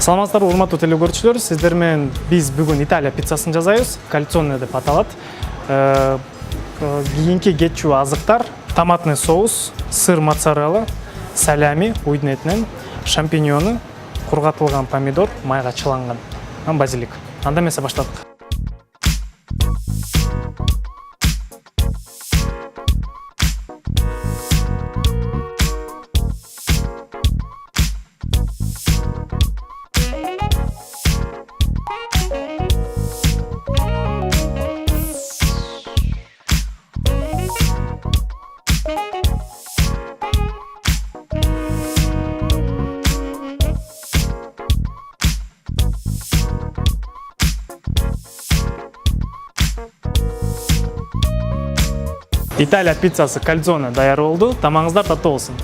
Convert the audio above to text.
Саламатсыздарбы, урматтуу телекөрүүчүлөр, сиздер менен биз бүгүн Италия пиццасын жасайбыз. Кальцоне деп аталат. Кийинки кетчү азыктар: томатный соус, сыр моцарелла, салями уйдун этинен, шампиньону, кургатылган помидор, майга чыланган, базилик. Анда эмесе баштадык. Италия пиццасы кальцоне даяр болду. Тамагыңыздар таттуу болсун.